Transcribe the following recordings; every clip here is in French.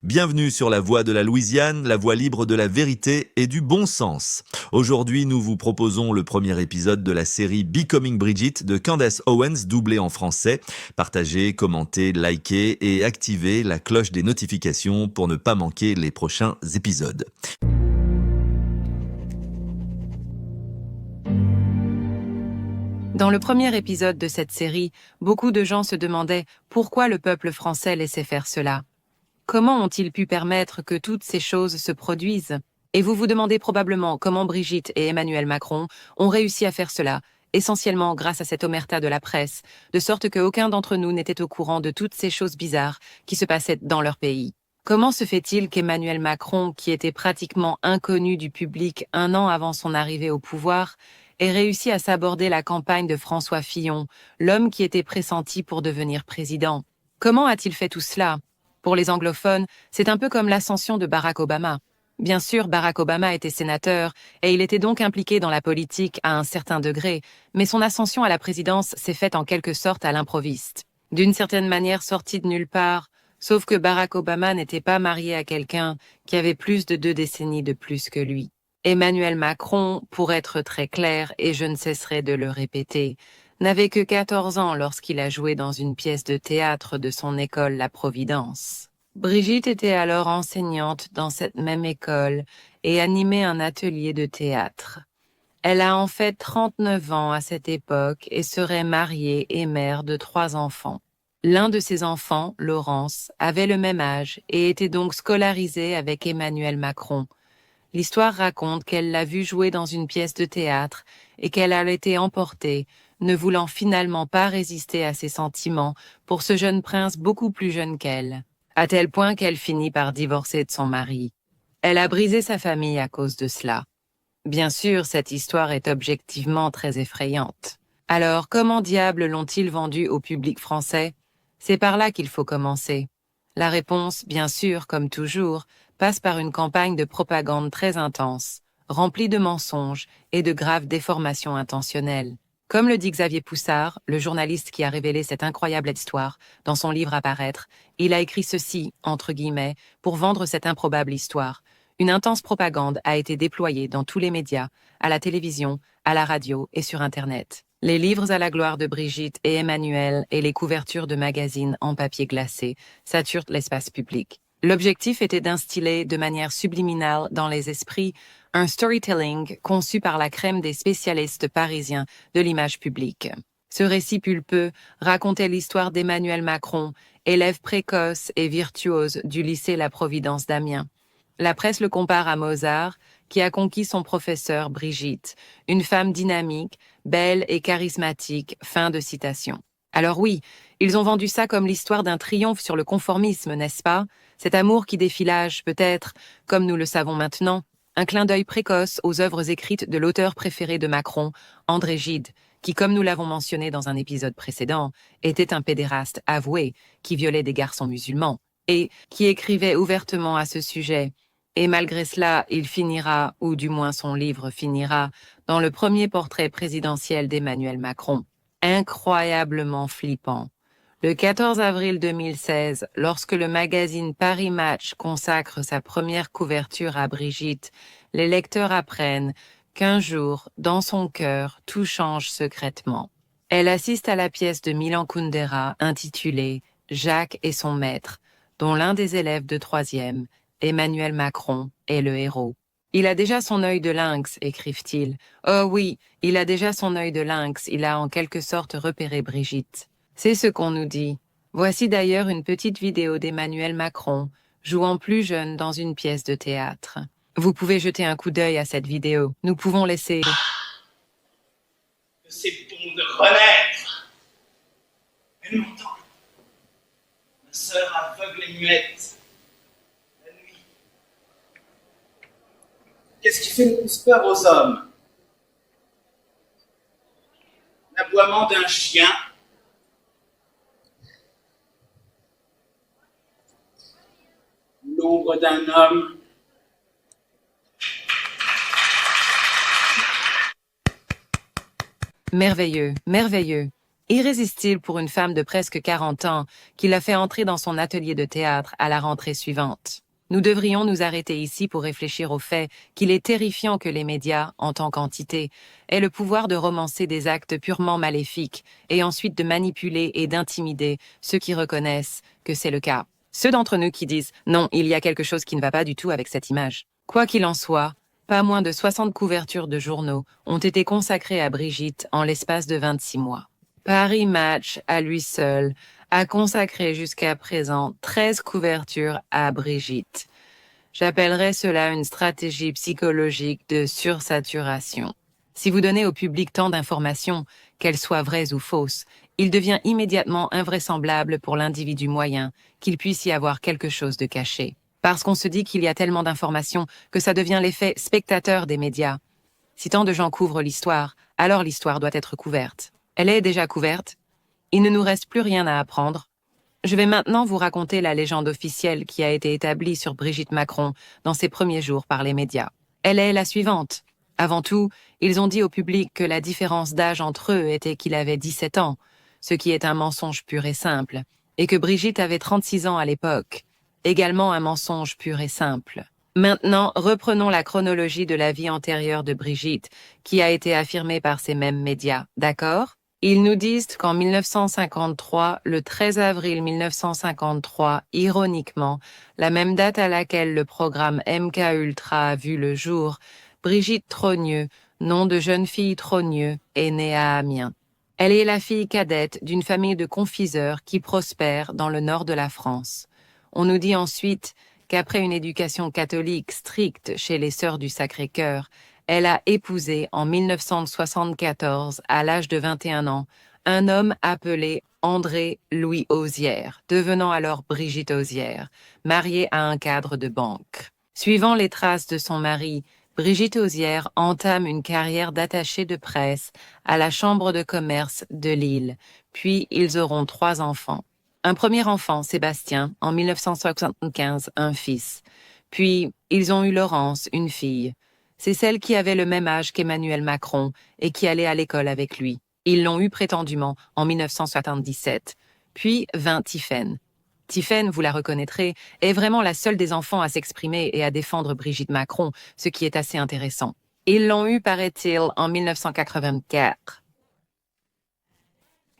Bienvenue sur la voie de la Louisiane, la voie libre de la vérité et du bon sens. Aujourd'hui, nous vous proposons le premier épisode de la série Becoming Bridget de Candace Owens, doublé en français. Partagez, commentez, likez et activez la cloche des notifications pour ne pas manquer les prochains épisodes. Dans le premier épisode de cette série, beaucoup de gens se demandaient pourquoi le peuple français laissait faire cela. Comment ont-ils pu permettre que toutes ces choses se produisent? Et vous vous demandez probablement comment Brigitte et Emmanuel Macron ont réussi à faire cela, essentiellement grâce à cette omerta de la presse, de sorte qu'aucun d'entre nous n'était au courant de toutes ces choses bizarres qui se passaient dans leur pays. Comment se fait-il qu'Emmanuel Macron, qui était pratiquement inconnu du public 1 an avant son arrivée au pouvoir, ait réussi à s'aborder la campagne de François Fillon, l'homme qui était pressenti pour devenir président? Comment a-t-il fait tout cela? Pour les anglophones, c'est un peu comme l'ascension de Barack Obama. Bien sûr, Barack Obama était sénateur et il était donc impliqué dans la politique à un certain degré, mais son ascension à la présidence s'est faite en quelque sorte à l'improviste. D'une certaine manière sortie de nulle part, sauf que Barack Obama n'était pas marié à quelqu'un qui avait plus de 2 décennies de plus que lui. Emmanuel Macron, pour être très clair, et je ne cesserai de le répéter, n'avait que 14 ans lorsqu'il a joué dans une pièce de théâtre de son école La Providence. Brigitte était alors enseignante dans cette même école et animait un atelier de théâtre. Elle a en fait 39 ans à cette époque et serait mariée et mère de 3 enfants. L'un de ses enfants, Laurence, avait le même âge et était donc scolarisé avec Emmanuel Macron. L'histoire raconte qu'elle l'a vu jouer dans une pièce de théâtre et qu'elle a été emportée, ne voulant finalement pas résister à ses sentiments pour ce jeune prince beaucoup plus jeune qu'elle, à tel point qu'elle finit par divorcer de son mari. Elle a brisé sa famille à cause de cela. Bien sûr, cette histoire est objectivement très effrayante. Alors, comment diable l'ont-ils vendue au public français? C'est par là qu'il faut commencer. La réponse, bien sûr, comme toujours, passe par une campagne de propagande très intense, remplie de mensonges et de graves déformations intentionnelles. Comme le dit Xavier Poussard, le journaliste qui a révélé cette incroyable histoire, dans son livre à paraître, il a écrit ceci, entre guillemets, pour vendre cette improbable histoire. Une intense propagande a été déployée dans tous les médias, à la télévision, à la radio et sur Internet. Les livres à la gloire de Brigitte et Emmanuel et les couvertures de magazines en papier glacé saturent l'espace public. L'objectif était d'instiller de manière subliminale dans les esprits un storytelling conçu par la crème des spécialistes parisiens de l'image publique. Ce récit pulpeux racontait l'histoire d'Emmanuel Macron, élève précoce et virtuose du lycée La Providence d'Amiens. La presse le compare à Mozart, qui a conquis son professeur Brigitte, une femme dynamique, belle et charismatique. Fin de citation. Alors oui, ils ont vendu ça comme l'histoire d'un triomphe sur le conformisme, n'est-ce pas? Cet amour qui défie l'âge, peut-être, comme nous le savons maintenant, un clin d'œil précoce aux œuvres écrites de l'auteur préféré de Macron, André Gide, qui, comme nous l'avons mentionné dans un épisode précédent, était un pédéraste avoué qui violait des garçons musulmans et qui écrivait ouvertement à ce sujet. Et malgré cela, il finira, ou du moins son livre finira, dans le premier portrait présidentiel d'Emmanuel Macron. Incroyablement flippant. Le 14 avril 2016, lorsque le magazine Paris Match consacre sa première couverture à Brigitte, les lecteurs apprennent qu'un jour, dans son cœur, tout change secrètement. Elle assiste à la pièce de Milan Kundera intitulée « Jacques et son maître », dont l'un des élèves de 3e, Emmanuel Macron, est le héros. Il a déjà son œil de lynx, écrivent-ils. Oh oui, il a déjà son œil de lynx, il a en quelque sorte repéré Brigitte. C'est ce qu'on nous dit. Voici d'ailleurs une petite vidéo d'Emmanuel Macron, jouant plus jeune dans une pièce de théâtre. Vous pouvez jeter un coup d'œil à cette vidéo. Nous pouvons laisser... C'est bon de renaître. Elle m'entend. Ma sœur aveugle et muette. La nuit. Qu'est-ce qui fait le plus peur aux hommes? L'aboiement d'un chien, l'ombre d'un homme, Merveilleux, merveilleux. Irrésistible pour une femme de presque 40 ans qui l'a fait entrer dans son atelier de théâtre à la rentrée suivante. Nous devrions nous arrêter ici pour réfléchir au fait qu'il est terrifiant que les médias, en tant qu'entité, aient le pouvoir de romancer des actes purement maléfiques et ensuite de manipuler et d'intimider ceux qui reconnaissent que c'est le cas. Ceux d'entre nous qui disent « Non, il y a quelque chose qui ne va pas du tout avec cette image ». Quoi qu'il en soit, pas moins de 60 couvertures de journaux ont été consacrées à Brigitte en l'espace de 26 mois. Paris Match, à lui seul, a consacré jusqu'à présent 13 couvertures à Brigitte. J'appellerais cela une stratégie psychologique de sursaturation. Si vous donnez au public tant d'informations, qu'elles soient vraies ou fausses, il devient immédiatement invraisemblable pour l'individu moyen qu'il puisse y avoir quelque chose de caché. Parce qu'on se dit qu'il y a tellement d'informations que ça devient l'effet spectateur des médias. Si tant de gens couvrent l'histoire, alors l'histoire doit être couverte. Elle est déjà couverte. Il ne nous reste plus rien à apprendre. Je vais maintenant vous raconter la légende officielle qui a été établie sur Brigitte Macron dans ses premiers jours par les médias. Elle est la suivante. Avant tout, ils ont dit au public que la différence d'âge entre eux était qu'il avait 17 ans, ce qui est un mensonge pur et simple, et que Brigitte avait 36 ans à l'époque, également un mensonge pur et simple. Maintenant, reprenons la chronologie de la vie antérieure de Brigitte, qui a été affirmée par ces mêmes médias, d'accord ? Ils nous disent qu'en 1953, le 13 avril 1953, ironiquement, la même date à laquelle le programme MK Ultra a vu le jour, Brigitte Trogneux, nom de jeune fille Trogneux, est née à Amiens. Elle est la fille cadette d'une famille de confiseurs qui prospère dans le nord de la France. On nous dit ensuite qu'après une éducation catholique stricte chez les Sœurs du Sacré-Cœur, elle a épousé en 1974, à l'âge de 21 ans, un homme appelé André Louis Osière, devenant alors Brigitte Osière, mariée à un cadre de banque. Suivant les traces de son mari, Brigitte Osière entame une carrière d'attachée de presse à la Chambre de commerce de Lille, puis ils auront 3 enfants. Un premier enfant, Sébastien, en 1975, un fils. Puis, ils ont eu Laurence, une fille. C'est celle qui avait le même âge qu'Emmanuel Macron et qui allait à l'école avec lui. Ils l'ont eu prétendument en 1977. Puis vint Tiphaine. Tiphaine, vous la reconnaîtrez, est vraiment la seule des enfants à s'exprimer et à défendre Brigitte Macron, ce qui est assez intéressant. Ils l'ont eu, paraît-il, en 1984.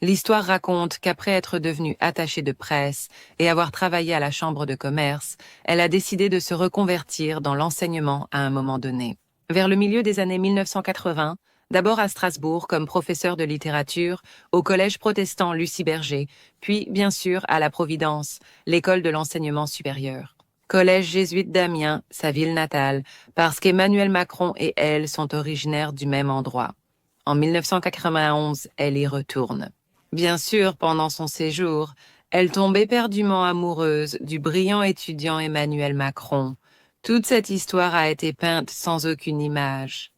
L'histoire raconte qu'après être devenue attachée de presse et avoir travaillé à la chambre de commerce, elle a décidé de se reconvertir dans l'enseignement à un moment donné. Vers le milieu des années 1980, d'abord à Strasbourg comme professeur de littérature, au collège protestant Lucie Berger, puis bien sûr à la Providence, l'école de l'enseignement supérieur. Collège jésuite d'Amiens, sa ville natale, parce qu'Emmanuel Macron et elle sont originaires du même endroit. En 1991, elle y retourne. Bien sûr, pendant son séjour, elle tombe éperdument amoureuse du brillant étudiant Emmanuel Macron. Toute cette histoire a été peinte sans aucune image.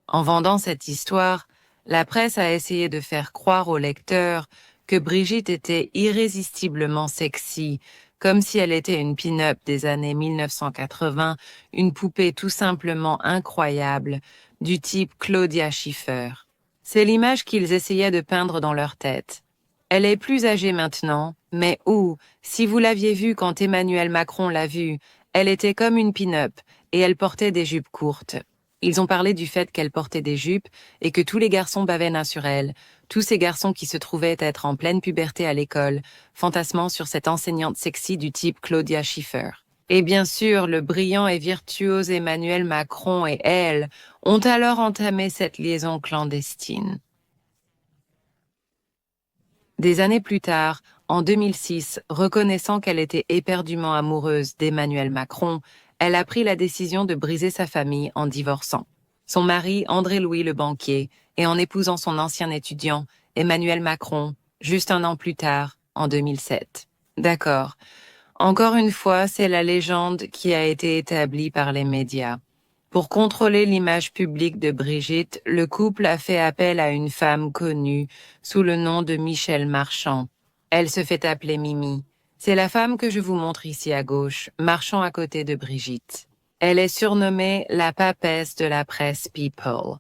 En vendant cette histoire, la presse a essayé de faire croire aux lecteurs que Brigitte était irrésistiblement sexy, comme si elle était une pin-up des années 1980, une poupée tout simplement incroyable, du type Claudia Schiffer. C'est l'image qu'ils essayaient de peindre dans leur tête. Elle est plus âgée maintenant, mais si vous l'aviez vue quand Emmanuel Macron l'a vue, elle était comme une pin-up et elle portait des jupes courtes. Ils ont parlé du fait qu'elle portait des jupes et que tous les garçons bavaient sur elle, tous ces garçons qui se trouvaient être en pleine puberté à l'école, fantasmant sur cette enseignante sexy du type Claudia Schiffer. Et bien sûr, le brillant et virtuose Emmanuel Macron et elle ont alors entamé cette liaison clandestine. Des années plus tard, en 2006, reconnaissant qu'elle était éperdument amoureuse d'Emmanuel Macron, elle a pris la décision de briser sa famille en divorçant. Son mari, André Louis le banquier, et en épousant son ancien étudiant, Emmanuel Macron, juste un an plus tard, en 2007. D'accord. Encore une fois, c'est la légende qui a été établie par les médias. Pour contrôler l'image publique de Brigitte, le couple a fait appel à une femme connue sous le nom de Michel Marchand. Elle se fait appeler Mimi. C'est la femme que je vous montre ici à gauche, marchant à côté de Brigitte. Elle est surnommée la papesse de la presse People.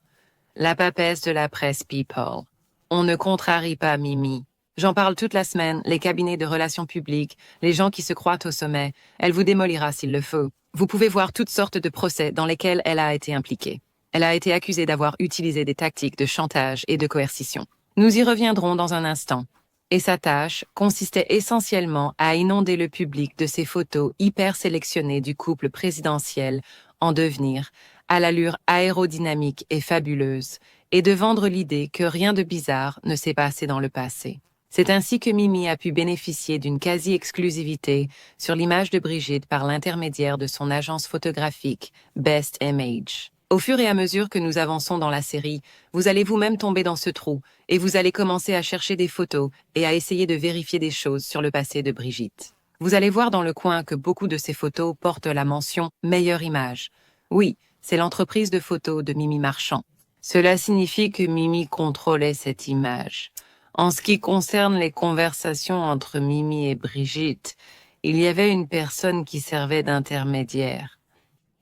La papesse de la presse People. On ne contrarie pas Mimi. J'en parle toute la semaine, les cabinets de relations publiques, les gens qui se croient au sommet. Elle vous démolira s'il le faut. Vous pouvez voir toutes sortes de procès dans lesquels elle a été impliquée. Elle a été accusée d'avoir utilisé des tactiques de chantage et de coercition. Nous y reviendrons dans un instant. Et sa tâche consistait essentiellement à inonder le public de ces photos hyper sélectionnées du couple présidentiel en devenir, à l'allure aérodynamique et fabuleuse, et de vendre l'idée que rien de bizarre ne s'est passé dans le passé. C'est ainsi que Mimi a pu bénéficier d'une quasi-exclusivité sur l'image de Brigitte par l'intermédiaire de son agence photographique Best Image. Au fur et à mesure que nous avançons dans la série, vous allez vous-même tomber dans ce trou et vous allez commencer à chercher des photos et à essayer de vérifier des choses sur le passé de Brigitte. Vous allez voir dans le coin que beaucoup de ces photos portent la mention « meilleure image ». Oui, c'est l'entreprise de photos de Mimi Marchand. Cela signifie que Mimi contrôlait cette image. En ce qui concerne les conversations entre Mimi et Brigitte, il y avait une personne qui servait d'intermédiaire.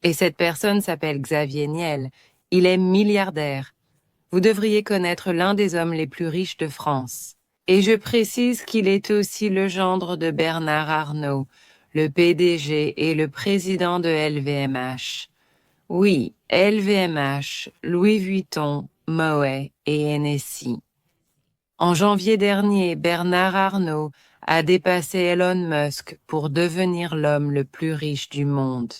Et cette personne s'appelle Xavier Niel. Il est milliardaire. Vous devriez connaître l'un des hommes les plus riches de France. Et je précise qu'il est aussi le gendre de Bernard Arnault, le PDG et le président de LVMH. Oui, LVMH, Louis Vuitton, Moët et NSI. En janvier dernier, Bernard Arnault a dépassé Elon Musk pour devenir l'homme le plus riche du monde.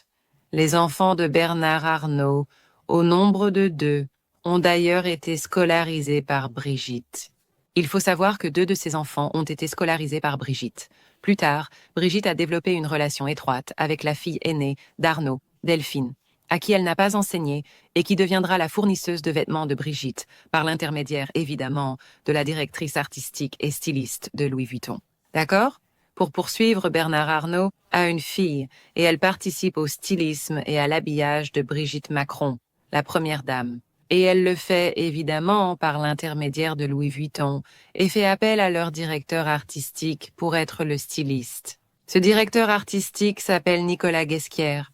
Les enfants de Bernard Arnault, au nombre de 2, ont d'ailleurs été scolarisés par Brigitte. Il faut savoir que 2 de ses enfants ont été scolarisés par Brigitte. Plus tard, Brigitte a développé une relation étroite avec la fille aînée d'Arnault, Delphine, à qui elle n'a pas enseigné et qui deviendra la fournisseuse de vêtements de Brigitte, par l'intermédiaire, évidemment, de la directrice artistique et styliste de Louis Vuitton. D'accord ? Pour poursuivre, Bernard Arnault a une fille et elle participe au stylisme et à l'habillage de Brigitte Macron, la première dame. Et elle le fait évidemment par l'intermédiaire de Louis Vuitton et fait appel à leur directeur artistique pour être le styliste. Ce directeur artistique s'appelle Nicolas Guesquière.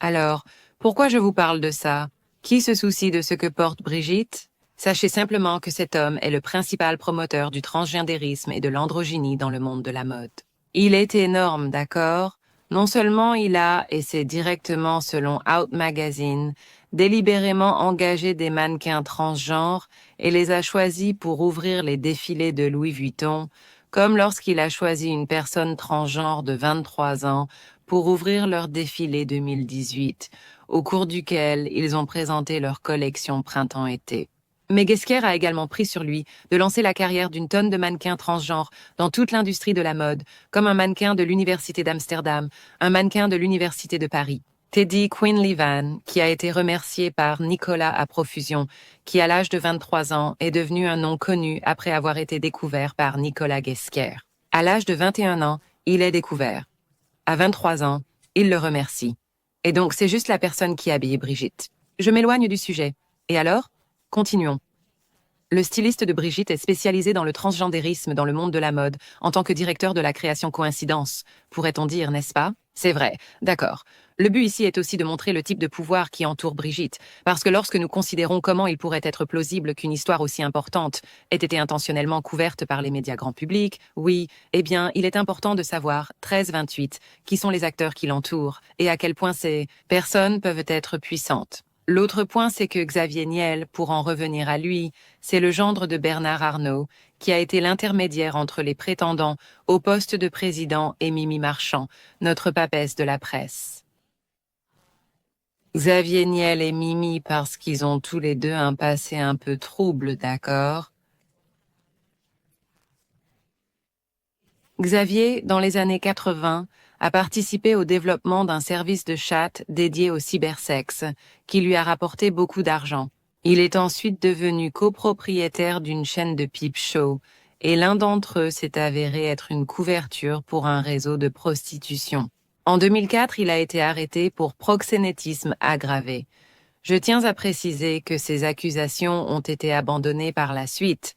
Alors, pourquoi je vous parle de ça ? Qui se soucie de ce que porte Brigitte ? Sachez simplement que cet homme est le principal promoteur du transgendérisme et de l'androgynie dans le monde de la mode. Il est énorme, d'accord ? Non seulement il a, et c'est directement selon Out Magazine, délibérément engagé des mannequins transgenres et les a choisis pour ouvrir les défilés de Louis Vuitton, comme lorsqu'il a choisi une personne transgenre de 23 ans pour ouvrir leur défilé 2018, au cours duquel ils ont présenté leur collection printemps-été. Mais Guesquière a également pris sur lui de lancer la carrière d'une tonne de mannequins transgenres dans toute l'industrie de la mode, comme un mannequin de l'Université d'Amsterdam, un mannequin de l'Université de Paris. Teddy Quinlivan, qui a été remercié par Nicolas à profusion, qui à l'âge de 23 ans est devenu un nom connu après avoir été découvert par Nicolas Guesquière. À l'âge de 21 ans, il est découvert. À 23 ans, il le remercie. Et donc c'est juste la personne qui a habillé Brigitte. Je m'éloigne du sujet. Et alors ? Continuons. Le styliste de Brigitte est spécialisé dans le transgendérisme dans le monde de la mode, en tant que directeur de la création coïncidence, pourrait-on dire, n'est-ce pas ? C'est vrai, d'accord. Le but ici est aussi de montrer le type de pouvoir qui entoure Brigitte, parce que lorsque nous considérons comment il pourrait être plausible qu'une histoire aussi importante ait été intentionnellement couverte par les médias grand public, oui, eh bien, il est important de savoir, 13-28, qui sont les acteurs qui l'entourent, et à quel point ces personnes peuvent être puissantes. L'autre point, c'est que Xavier Niel, pour en revenir à lui, c'est le gendre de Bernard Arnault, qui a été l'intermédiaire entre les prétendants au poste de président et Mimi Marchand, notre papesse de la presse. Xavier Niel et Mimi parce qu'ils ont tous les deux un passé un peu trouble, d'accord ? Xavier, dans les années 80, a participé au développement d'un service de chat dédié au cybersexe, qui lui a rapporté beaucoup d'argent. Il est ensuite devenu copropriétaire d'une chaîne de peep show, et l'un d'entre eux s'est avéré être une couverture pour un réseau de prostitution. En 2004, il a été arrêté pour proxénétisme aggravé. Je tiens à préciser que ces accusations ont été abandonnées par la suite,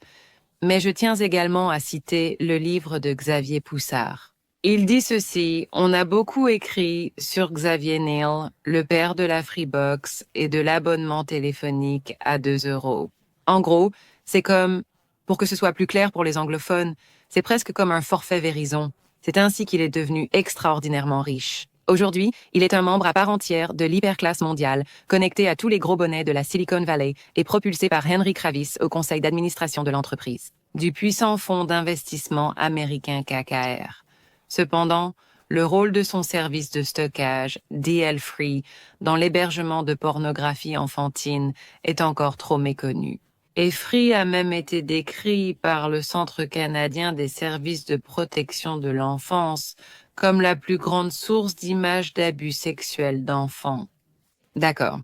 mais je tiens également à citer le livre de Xavier Poussard. Il dit ceci: on a beaucoup écrit sur Xavier Niel, le père de la Freebox et de l'abonnement téléphonique à 2 €. En gros, c'est comme, pour que ce soit plus clair pour les anglophones, c'est presque comme un forfait Verizon. C'est ainsi qu'il est devenu extraordinairement riche. Aujourd'hui, il est un membre à part entière de l'hyperclasse mondiale, connecté à tous les gros bonnets de la Silicon Valley et propulsé par Henry Kravis au conseil d'administration de l'entreprise, du puissant fonds d'investissement américain KKR. Cependant, le rôle de son service de stockage, DL Free, dans l'hébergement de pornographie enfantine est encore trop méconnu. Et Free a même été décrit par le Centre canadien des services de protection de l'enfance comme la plus grande source d'images d'abus sexuels d'enfants. D'accord.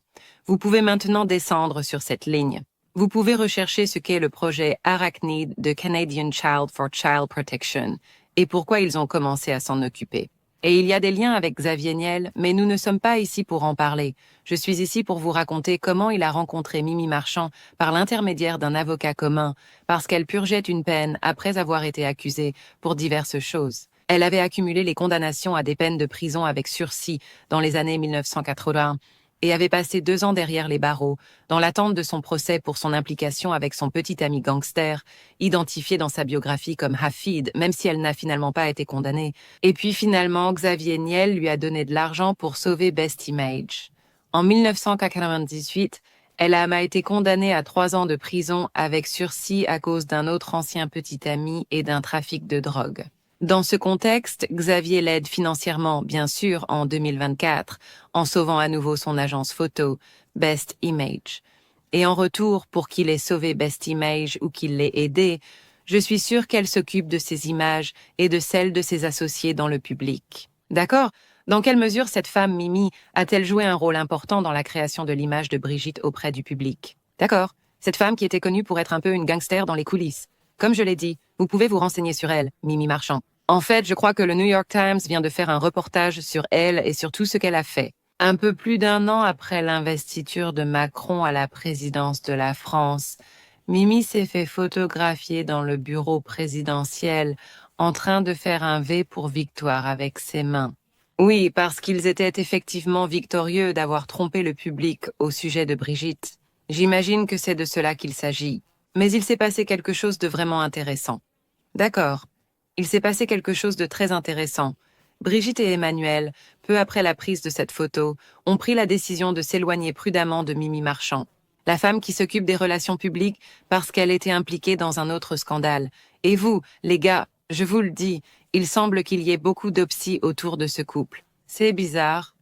Vous pouvez maintenant descendre sur cette ligne. Vous pouvez rechercher ce qu'est le projet Arachnid de Canadian Child for Child Protection et pourquoi ils ont commencé à s'en occuper. Et il y a des liens avec Xavier Niel, mais nous ne sommes pas ici pour en parler. Je suis ici pour vous raconter comment il a rencontré Mimi Marchand par l'intermédiaire d'un avocat commun, parce qu'elle purgeait une peine après avoir été accusée pour diverses choses. Elle avait accumulé les condamnations à des peines de prison avec sursis dans les années 1980 et avait passé 2 ans derrière les barreaux, dans l'attente de son procès pour son implication avec son petit ami gangster, identifié dans sa biographie comme Hafid, même si elle n'a finalement pas été condamnée. Et puis finalement, Xavier Niel lui a donné de l'argent pour sauver Best Image. En 1998, elle a été condamnée à 3 ans de prison avec sursis à cause d'un autre ancien petit ami et d'un trafic de drogue. Dans ce contexte, Xavier l'aide financièrement, bien sûr, en 2024, en sauvant à nouveau son agence photo, Best Image. Et en retour, pour qu'il ait sauvé Best Image ou qu'il l'ait aidé, je suis sûre qu'elle s'occupe de ses images et de celles de ses associés dans le public. D'accord? Dans quelle mesure cette femme, Mimi, a-t-elle joué un rôle important dans la création de l'image de Brigitte auprès du public? D'accord? Cette femme qui était connue pour être un peu une gangster dans les coulisses. Comme je l'ai dit, vous pouvez vous renseigner sur elle, Mimi Marchand. En fait, je crois que le New York Times vient de faire un reportage sur elle et sur tout ce qu'elle a fait. Un peu plus d'1 an après l'investiture de Macron à la présidence de la France, Mimi s'est fait photographier dans le bureau présidentiel en train de faire un V pour victoire avec ses mains. Oui, parce qu'ils étaient effectivement victorieux d'avoir trompé le public au sujet de Brigitte. J'imagine que c'est de cela qu'il s'agit. Mais il s'est passé quelque chose de vraiment intéressant. D'accord. Il s'est passé quelque chose de très intéressant. Brigitte et Emmanuel, peu après la prise de cette photo, ont pris la décision de s'éloigner prudemment de Mimi Marchand, la femme qui s'occupe des relations publiques parce qu'elle était impliquée dans un autre scandale. Et vous, les gars, je vous le dis, il semble qu'il y ait beaucoup d'obsis autour de ce couple. C'est bizarre.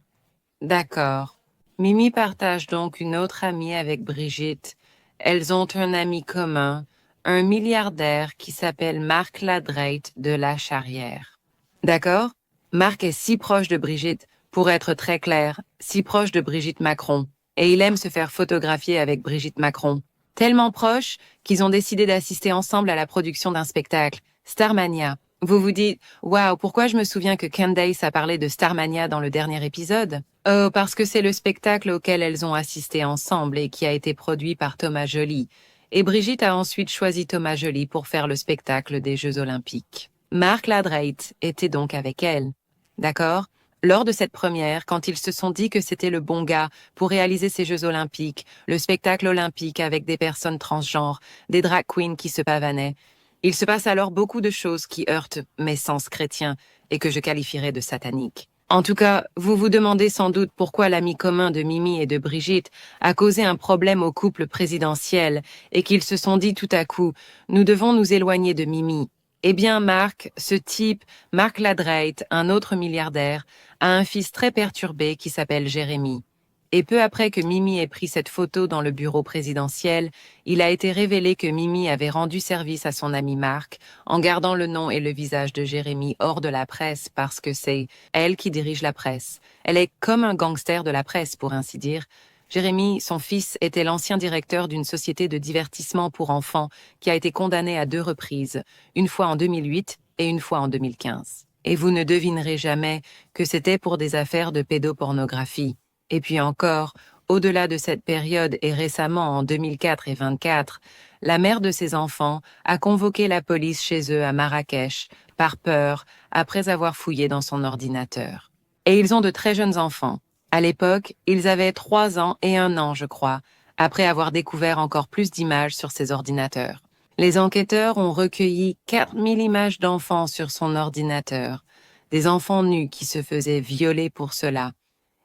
D'accord. Mimi partage donc une autre amie avec Brigitte. Elles ont un ami commun, un milliardaire qui s'appelle Marc Ladraite de La Charrière. D'accord? Marc est si proche de Brigitte, pour être très clair, si proche de Brigitte Macron. Et il aime se faire photographier avec Brigitte Macron. Tellement proche qu'ils ont décidé d'assister ensemble à la production d'un spectacle, Starmania. Vous vous dites, waouh, pourquoi je me souviens que Candace a parlé de Starmania dans le dernier épisode? Oh, parce que c'est le spectacle auquel elles ont assisté ensemble et qui a été produit par Thomas Joly. Et Brigitte a ensuite choisi Thomas Joly pour faire le spectacle des Jeux Olympiques. Marc Ladraite était donc avec elle. D'accord? Lors de cette première, quand ils se sont dit que c'était le bon gars pour réaliser ces Jeux Olympiques, le spectacle olympique avec des personnes transgenres, des drag queens qui se pavanaient, il se passe alors beaucoup de choses qui heurtent mes sens chrétiens et que je qualifierais de sataniques. En tout cas, vous vous demandez sans doute pourquoi l'ami commun de Mimi et de Brigitte a causé un problème au couple présidentiel et qu'ils se sont dit tout à coup « nous devons nous éloigner de Mimi ». Eh bien Marc, ce type, Marc Ladraite, un autre milliardaire, a un fils très perturbé qui s'appelle Jérémy. Et peu après que Mimi ait pris cette photo dans le bureau présidentiel, il a été révélé que Mimi avait rendu service à son ami Marc en gardant le nom et le visage de Jérémy hors de la presse parce que c'est elle qui dirige la presse. Elle est comme un gangster de la presse, pour ainsi dire. Jérémy, son fils, était l'ancien directeur d'une société de divertissement pour enfants qui a été condamné à 2 reprises, une fois en 2008 et une fois en 2015. Et vous ne devinerez jamais que c'était pour des affaires de pédopornographie. Et puis encore, au-delà de cette période et récemment en 2004 et 2024, la mère de ses enfants a convoqué la police chez eux à Marrakech, par peur, après avoir fouillé dans son ordinateur. Et ils ont de très jeunes enfants. À l'époque, ils avaient 3 ans et 1 an, je crois, après avoir découvert encore plus d'images sur ses ordinateurs. Les enquêteurs ont recueilli 4000 images d'enfants sur son ordinateur, des enfants nus qui se faisaient violer pour cela.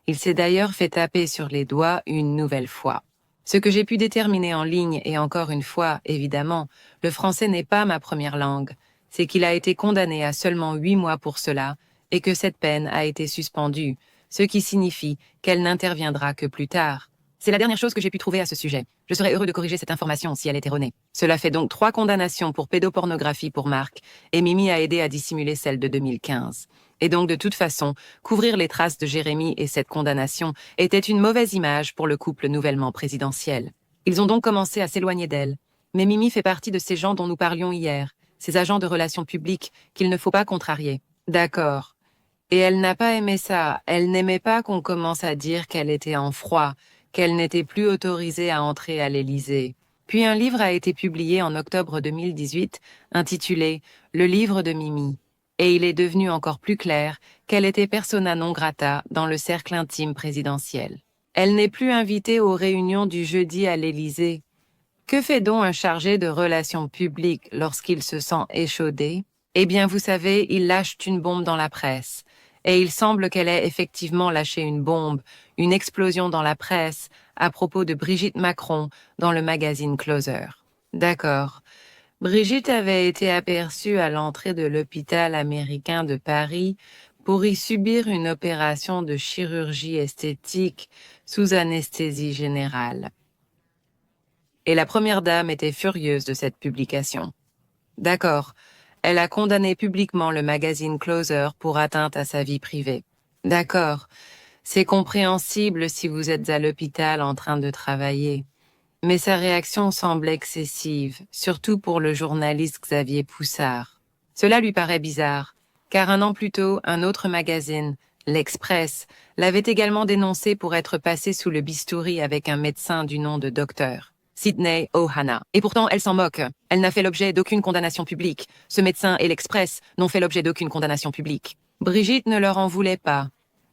Il s'est d'ailleurs fait taper sur les doigts une nouvelle fois. Ce que j'ai pu déterminer en ligne, et encore une fois, évidemment, le français n'est pas ma première langue, c'est qu'il a été condamné à seulement 8 mois pour cela, et que cette peine a été suspendue, ce qui signifie qu'elle n'interviendra que plus tard. C'est la dernière chose que j'ai pu trouver à ce sujet. Je serais heureux de corriger cette information si elle est erronée. Cela fait donc 3 condamnations pour pédopornographie pour Marc, et Mimi a aidé à dissimuler celle de 2015. Et donc, de toute façon, couvrir les traces de Jérémy et cette condamnation était une mauvaise image pour le couple nouvellement présidentiel. Ils ont donc commencé à s'éloigner d'elle. Mais Mimi fait partie de ces gens dont nous parlions hier, ces agents de relations publiques qu'il ne faut pas contrarier. D'accord. Et elle n'a pas aimé ça. Elle n'aimait pas qu'on commence à dire qu'elle était en froid, qu'elle n'était plus autorisée à entrer à l'Élysée. Puis un livre a été publié en octobre 2018, intitulé « Le livre de Mimi ». Et il est devenu encore plus clair qu'elle était persona non grata dans le cercle intime présidentiel. Elle n'est plus invitée aux réunions du jeudi à l'Élysée. Que fait donc un chargé de relations publiques lorsqu'il se sent échaudé? Eh bien, vous savez, il lâche une bombe dans la presse. Et il semble qu'elle ait effectivement lâché une bombe, une explosion dans la presse, à propos de Brigitte Macron dans le magazine Closer. D'accord. Brigitte avait été aperçue à l'entrée de l'hôpital américain de Paris pour y subir une opération de chirurgie esthétique sous anesthésie générale. Et la première dame était furieuse de cette publication. D'accord, elle a condamné publiquement le magazine Closer pour atteinte à sa vie privée. D'accord, c'est compréhensible si vous êtes à l'hôpital en train de travailler. Mais sa réaction semble excessive, surtout pour le journaliste Xavier Poussard. Cela lui paraît bizarre, car 1 an plus tôt, un autre magazine, L'Express, l'avait également dénoncé pour être passé sous le bistouri avec un médecin du nom de docteur, Sidney Ohana. Et pourtant, elle s'en moque. Elle n'a fait l'objet d'aucune condamnation publique. Ce médecin et l'Express n'ont fait l'objet d'aucune condamnation publique. Brigitte ne leur en voulait pas.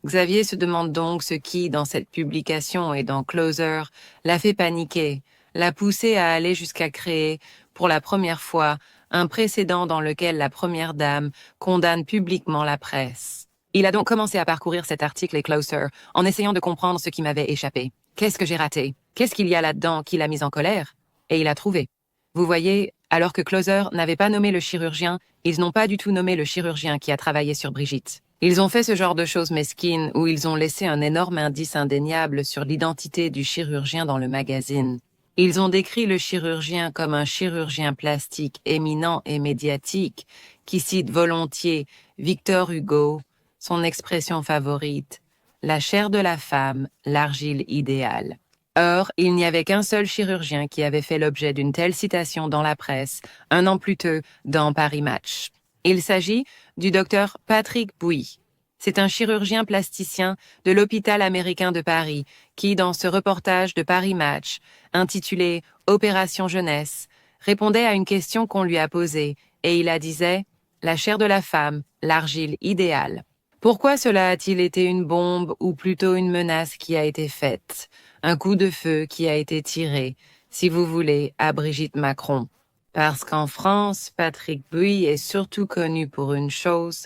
Xavier se demande donc ce qui, dans cette publication et dans Closer, l'a fait paniquer, l'a poussé à aller jusqu'à créer, pour la première fois, un précédent dans lequel la première dame condamne publiquement la presse. Il a donc commencé à parcourir cet article et Closer, en essayant de comprendre ce qui m'avait échappé. Qu'est-ce que j'ai raté? Qu'est-ce qu'il y a là-dedans qui l'a mis en colère? Et il a trouvé. Vous voyez, alors que Closer n'avait pas nommé le chirurgien, ils n'ont pas du tout nommé le chirurgien qui a travaillé sur Brigitte. Ils ont fait ce genre de choses mesquines où ils ont laissé un énorme indice indéniable sur l'identité du chirurgien dans le magazine. Ils ont décrit le chirurgien comme un chirurgien plastique éminent et médiatique qui cite volontiers Victor Hugo, son expression favorite, « La chair de la femme, l'argile idéale ». Or, il n'y avait qu'un seul chirurgien qui avait fait l'objet d'une telle citation dans la presse, 1 an plus tôt, dans Paris Match. Il s'agit du docteur Patrick Bouy. C'est un chirurgien plasticien de l'hôpital américain de Paris qui, dans ce reportage de Paris Match, intitulé « Opération Jeunesse », répondait à une question qu'on lui a posée et il a disait « La chair de la femme, l'argile idéale ». Pourquoi cela a-t-il été une bombe ou plutôt une menace qui a été faite, un coup de feu qui a été tiré, si vous voulez, à Brigitte Macron? Parce qu'en France, Patrick Bouy est surtout connu pour une chose,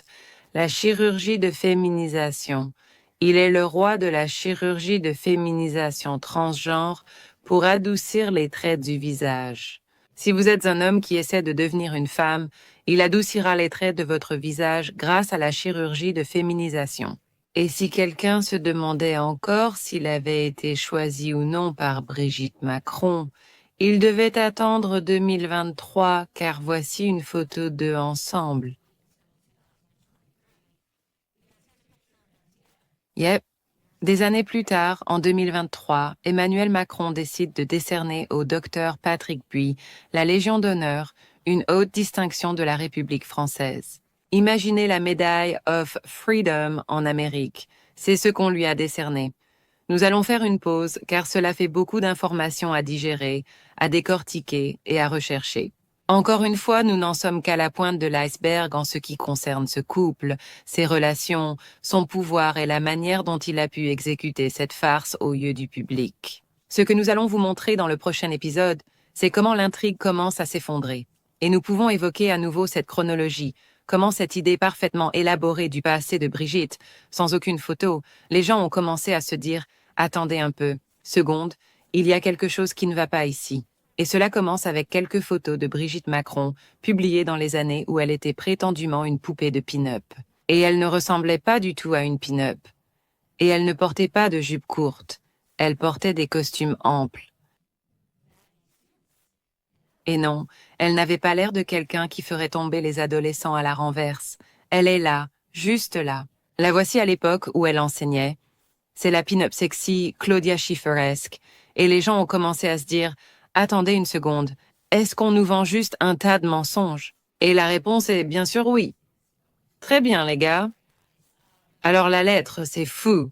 la chirurgie de féminisation. Il est le roi de la chirurgie de féminisation transgenre pour adoucir les traits du visage. Si vous êtes un homme qui essaie de devenir une femme, il adoucira les traits de votre visage grâce à la chirurgie de féminisation. Et si quelqu'un se demandait encore s'il avait été choisi ou non par Brigitte Macron, il devait attendre 2023 car voici une photo d'eux ensemble. Yep. Des années plus tard, en 2023, Emmanuel Macron décide de décerner au docteur Patrick Bouy la Légion d'honneur, une haute distinction de la République française. Imaginez la médaille of Freedom en Amérique. C'est ce qu'on lui a décerné. Nous allons faire une pause car cela fait beaucoup d'informations à digérer, à décortiquer et à rechercher. Encore une fois, nous n'en sommes qu'à la pointe de l'iceberg en ce qui concerne ce couple, ses relations, son pouvoir et la manière dont il a pu exécuter cette farce aux yeux du public. Ce que nous allons vous montrer dans le prochain épisode, c'est comment l'intrigue commence à s'effondrer. Et nous pouvons évoquer à nouveau cette chronologie, comment cette idée parfaitement élaborée du passé de Brigitte, sans aucune photo, les gens ont commencé à se dire « Attendez un peu, seconde, il y a quelque chose qui ne va pas ici ». Et cela commence avec quelques photos de Brigitte Macron, publiées dans les années où elle était prétendument une poupée de pin-up. Et elle ne ressemblait pas du tout à une pin-up. Et elle ne portait pas de jupe courte, elle portait des costumes amples. Et non, elle n'avait pas l'air de quelqu'un qui ferait tomber les adolescents à la renverse. Elle est là, juste là. La voici à l'époque où elle enseignait. C'est la pin-up sexy Claudia Schiffer-esque. Et les gens ont commencé à se dire « Attendez une seconde, est-ce qu'on nous vend juste un tas de mensonges ?» Et la réponse est bien sûr oui. Très bien, les gars. Alors la lettre, c'est fou.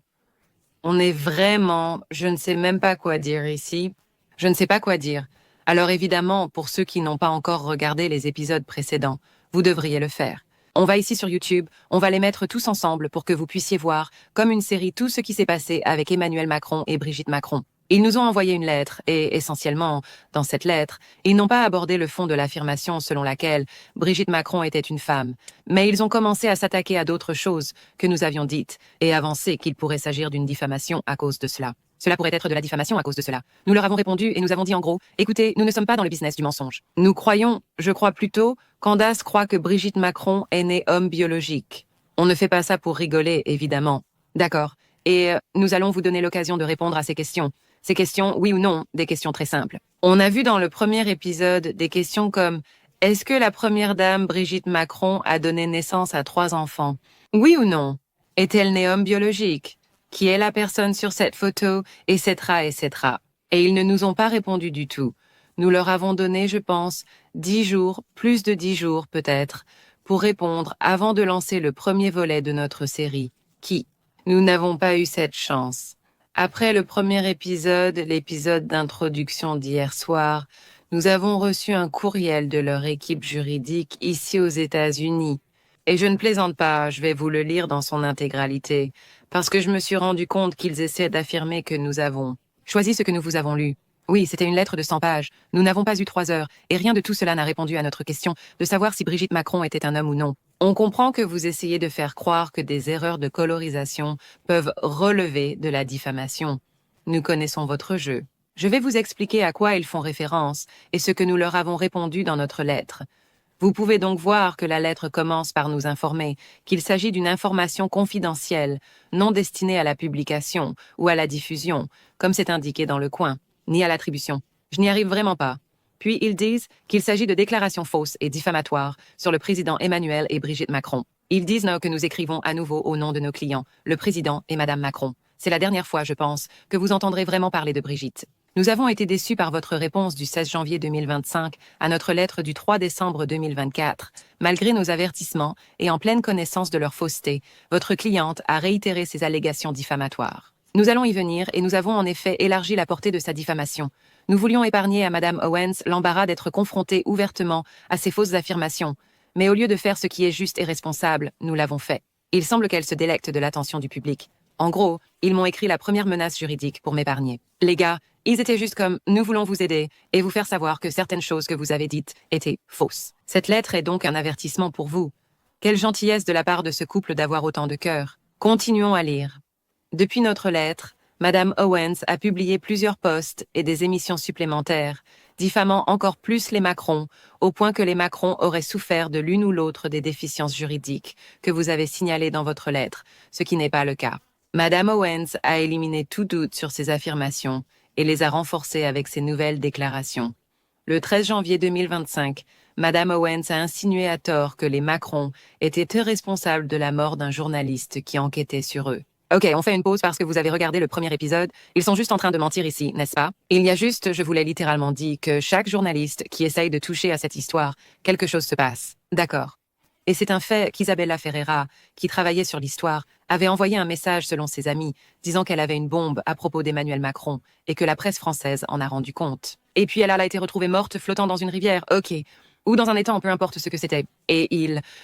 On est vraiment, je ne sais même pas quoi dire ici. Je ne sais pas quoi dire. Alors évidemment, pour ceux qui n'ont pas encore regardé les épisodes précédents, vous devriez le faire. On va ici sur YouTube, on va les mettre tous ensemble pour que vous puissiez voir, comme une série, tout ce qui s'est passé avec Emmanuel Macron et Brigitte Macron. Ils nous ont envoyé une lettre et, essentiellement, dans cette lettre, ils n'ont pas abordé le fond de l'affirmation selon laquelle Brigitte Macron était une femme, mais ils ont commencé à s'attaquer à d'autres choses que nous avions dites et avancé qu'il pourrait s'agir d'une diffamation à cause de cela. Cela pourrait être de la diffamation à cause de cela. Nous leur avons répondu et nous avons dit en gros, écoutez, nous ne sommes pas dans le business du mensonge. Nous croyons, je crois plutôt, Candace croit que Brigitte Macron est née homme biologique. On ne fait pas ça pour rigoler, évidemment. D'accord. Et nous allons vous donner l'occasion de répondre à ces questions. Ces questions, oui ou non, des questions très simples. On a vu dans le premier épisode des questions comme « Est-ce que la première dame Brigitte Macron a donné naissance à 3 enfants? Oui ou non? Est-elle née homme biologique? Qui est la personne sur cette photo? Etc., etc. » Et ils ne nous ont pas répondu du tout. Nous leur avons donné, je pense, 10 jours, plus de 10 jours peut-être, pour répondre avant de lancer le premier volet de notre série. Qui? Nous n'avons pas eu cette chance. Après le premier épisode, l'épisode d'introduction d'hier soir, nous avons reçu un courriel de leur équipe juridique ici aux États-Unis. Et je ne plaisante pas, je vais vous le lire dans son intégralité, parce que je me suis rendu compte qu'ils essaient d'affirmer que nous avons choisi ce que nous vous avons lu. Oui, c'était une lettre de 100 pages. Nous n'avons pas eu 3 heures, et rien de tout cela n'a répondu à notre question de savoir si Brigitte Macron était un homme ou non. On comprend que vous essayez de faire croire que des erreurs de colorisation peuvent relever de la diffamation. Nous connaissons votre jeu. Je vais vous expliquer à quoi ils font référence et ce que nous leur avons répondu dans notre lettre. Vous pouvez donc voir que la lettre commence par nous informer qu'il s'agit d'une information confidentielle, non destinée à la publication ou à la diffusion, comme c'est indiqué dans le coin, ni à l'attribution. Je n'y arrive vraiment pas. Puis ils disent qu'il s'agit de déclarations fausses et diffamatoires sur le président Emmanuel et Brigitte Macron. Ils disent que nous écrivons à nouveau au nom de nos clients, le président et Madame Macron. C'est la dernière fois, je pense, que vous entendrez vraiment parler de Brigitte. Nous avons été déçus par votre réponse du 16 janvier 2025 à notre lettre du 3 décembre 2024. Malgré nos avertissements et en pleine connaissance de leur fausseté, votre cliente a réitéré ses allégations diffamatoires. Nous allons y venir et nous avons en effet élargi la portée de sa diffamation. Nous voulions épargner à Madame Owens l'embarras d'être confrontée ouvertement à ces fausses affirmations. Mais au lieu de faire ce qui est juste et responsable, nous l'avons fait. Il semble qu'elle se délecte de l'attention du public. En gros, ils m'ont écrit la première menace juridique pour m'épargner. Les gars, ils étaient juste comme « Nous voulons vous aider et vous faire savoir que certaines choses que vous avez dites étaient fausses. » Cette lettre est donc un avertissement pour vous. Quelle gentillesse de la part de ce couple d'avoir autant de cœur. Continuons à lire. Depuis notre lettre, Madame Owens a publié plusieurs posts et des émissions supplémentaires, diffamant encore plus les Macron, au point que les Macron auraient souffert de l'une ou l'autre des déficiences juridiques que vous avez signalées dans votre lettre, ce qui n'est pas le cas. Madame Owens a éliminé tout doute sur ces affirmations et les a renforcées avec ses nouvelles déclarations. Le 13 janvier 2025, Madame Owens a insinué à tort que les Macron étaient responsables de la mort d'un journaliste qui enquêtait sur eux. Ok, on fait une pause parce que vous avez regardé le premier épisode. Ils sont juste en train de mentir ici, n'est-ce pas? Il y a juste, je vous l'ai littéralement dit, que chaque journaliste qui essaye de toucher à cette histoire, quelque chose se passe. D'accord. Et c'est un fait qu'Isabella Ferreira, qui travaillait sur l'histoire, avait envoyé un message selon ses amis, disant qu'elle avait une bombe à propos d'Emmanuel Macron, et que la presse française en a rendu compte. Et puis elle a été retrouvée morte flottant dans une rivière, ok. Ou dans un étang, peu importe ce que c'était. Et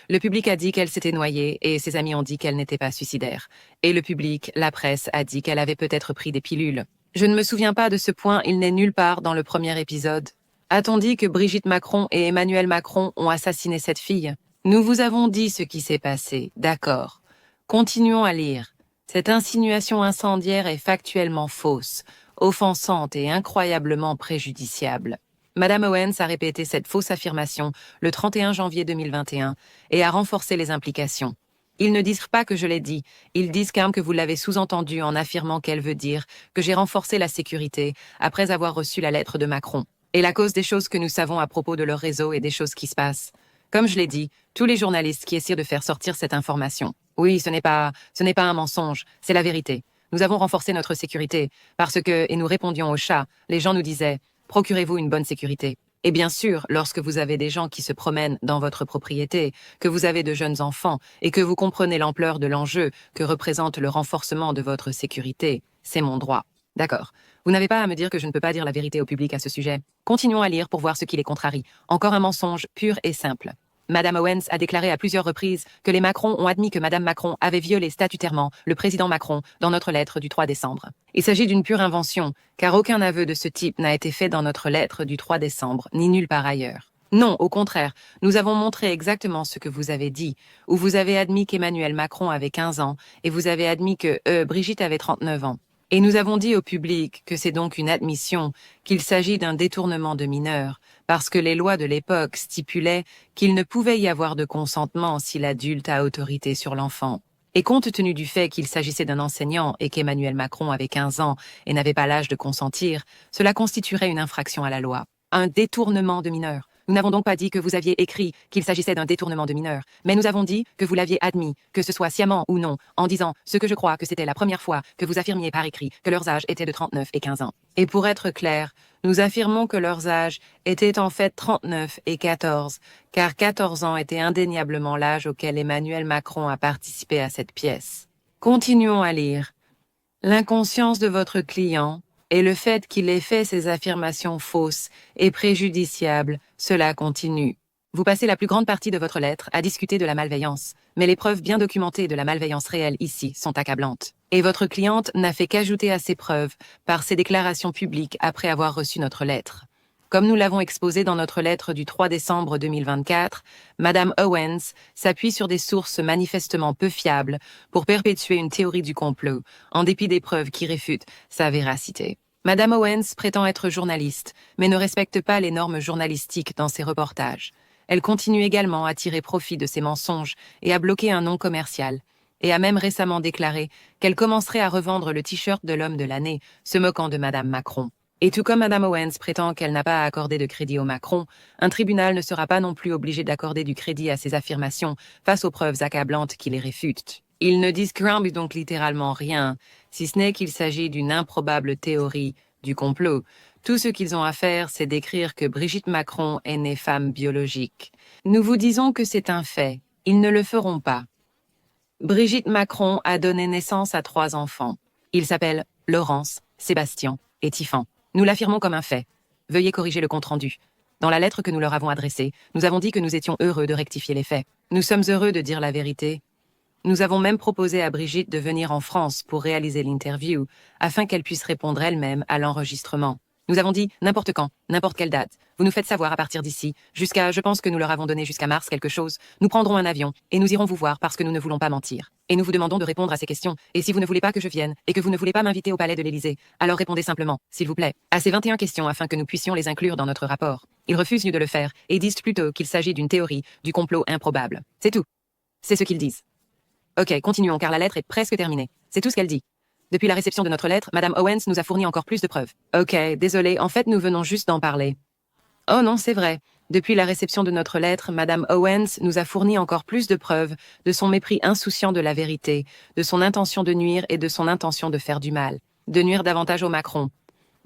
le public a dit qu'elle s'était noyée, et ses amis ont dit qu'elle n'était pas suicidaire. Et le public, la presse, a dit qu'elle avait peut-être pris des pilules. Je ne me souviens pas de ce point, il n'est nulle part dans le premier épisode. A-t-on dit que Brigitte Macron et Emmanuel Macron ont assassiné cette fille ? Nous vous avons dit ce qui s'est passé, d'accord. Continuons à lire. Cette insinuation incendiaire est factuellement fausse, offensante et incroyablement préjudiciable. Madame Owens a répété cette fausse affirmation le 31 janvier 2021 et a renforcé les implications. Ils ne disent pas que je l'ai dit, ils disent quand même que vous l'avez sous-entendu en affirmant qu'elle veut dire que j'ai renforcé la sécurité après avoir reçu la lettre de Macron. Et la cause des choses que nous savons à propos de leur réseau et des choses qui se passent. Comme je l'ai dit, tous les journalistes qui essaient de faire sortir cette information. Oui, ce n'est pas un mensonge, c'est la vérité. Nous avons renforcé notre sécurité parce que, et nous répondions au chat, les gens nous disaient « Procurez-vous une bonne sécurité ». Et bien sûr, lorsque vous avez des gens qui se promènent dans votre propriété, que vous avez de jeunes enfants et que vous comprenez l'ampleur de l'enjeu que représente le renforcement de votre sécurité, c'est mon droit. D'accord. Vous n'avez pas à me dire que je ne peux pas dire la vérité au public à ce sujet. Continuons à lire pour voir ce qui les contrarie. Encore un mensonge pur et simple. Madame Owens a déclaré à plusieurs reprises que les Macron ont admis que Madame Macron avait violé statutairement le président Macron dans notre lettre du 3 décembre. Il s'agit d'une pure invention, car aucun aveu de ce type n'a été fait dans notre lettre du 3 décembre, ni nulle part ailleurs. Non, au contraire, nous avons montré exactement ce que vous avez dit, où vous avez admis qu'Emmanuel Macron avait 15 ans et vous avez admis que Brigitte avait 39 ans. Et nous avons dit au public que c'est donc une admission, qu'il s'agit d'un détournement de mineurs, parce que les lois de l'époque stipulaient qu'il ne pouvait y avoir de consentement si l'adulte a autorité sur l'enfant. Et compte tenu du fait qu'il s'agissait d'un enseignant et qu'Emmanuel Macron avait 15 ans et n'avait pas l'âge de consentir, cela constituerait une infraction à la loi. Un détournement de mineurs. Nous n'avons donc pas dit que vous aviez écrit qu'il s'agissait d'un détournement de mineurs, mais nous avons dit que vous l'aviez admis, que ce soit sciemment ou non, en disant ce que je crois que c'était la première fois que vous affirmiez par écrit que leurs âges étaient de 39 et 15 ans. Et pour être clair, nous affirmons que leurs âges étaient en fait 39 et 14, car 14 ans était indéniablement l'âge auquel Emmanuel Macron a participé à cette pièce. Continuons à lire. L'inconscience de votre client et le fait qu'il ait fait ces affirmations fausses et préjudiciables, cela continue. Vous passez la plus grande partie de votre lettre à discuter de la malveillance, mais les preuves bien documentées de la malveillance réelle ici sont accablantes. Et votre cliente n'a fait qu'ajouter à ces preuves par ses déclarations publiques après avoir reçu notre lettre. Comme nous l'avons exposé dans notre lettre du 3 décembre 2024, Madame Owens s'appuie sur des sources manifestement peu fiables pour perpétuer une théorie du complot, en dépit des preuves qui réfutent sa véracité. Madame Owens prétend être journaliste, mais ne respecte pas les normes journalistiques dans ses reportages. Elle continue également à tirer profit de ses mensonges et à bloquer un nom commercial, et a même récemment déclaré qu'elle commencerait à revendre le t-shirt de l'homme de l'année, se moquant de Madame Macron. Et tout comme Madame Owens prétend qu'elle n'a pas à accorder de crédit au Macron, un tribunal ne sera pas non plus obligé d'accorder du crédit à ses affirmations face aux preuves accablantes qui les réfutent. Ils ne disent donc littéralement rien, si ce n'est qu'il s'agit d'une improbable théorie du complot. Tout ce qu'ils ont à faire, c'est d'écrire que Brigitte Macron est née femme biologique. Nous vous disons que c'est un fait. Ils ne le feront pas. Brigitte Macron a donné naissance à 3 enfants. Ils s'appellent Laurence, Sébastien et Tiffan. Nous l'affirmons comme un fait. Veuillez corriger le compte-rendu. Dans la lettre que nous leur avons adressée, nous avons dit que nous étions heureux de rectifier les faits. Nous sommes heureux de dire la vérité. Nous avons même proposé à Brigitte de venir en France pour réaliser l'interview, afin qu'elle puisse répondre elle-même à l'enregistrement. Nous avons dit n'importe quand, n'importe quelle date. Vous nous faites savoir à partir d'ici, je pense que nous leur avons donné jusqu'à mars quelque chose. Nous prendrons un avion et nous irons vous voir parce que nous ne voulons pas mentir. Et nous vous demandons de répondre à ces questions. Et si vous ne voulez pas que je vienne et que vous ne voulez pas m'inviter au palais de l'Élysée, alors répondez simplement, s'il vous plaît, à ces 21 questions afin que nous puissions les inclure dans notre rapport. Ils refusent de le faire et disent plutôt qu'il s'agit d'une théorie du complot improbable. C'est tout. C'est ce qu'ils disent. Ok, continuons car la lettre est presque terminée. C'est tout ce qu'elle dit. Depuis la réception de notre lettre, Madame Owens nous a fourni encore plus de preuves. Ok, désolé, en fait nous venons juste d'en parler. Oh non, c'est vrai. Depuis la réception de notre lettre, Madame Owens nous a fourni encore plus de preuves de son mépris insouciant de la vérité, de son intention de nuire et de son intention de faire du mal. De nuire davantage au Macron.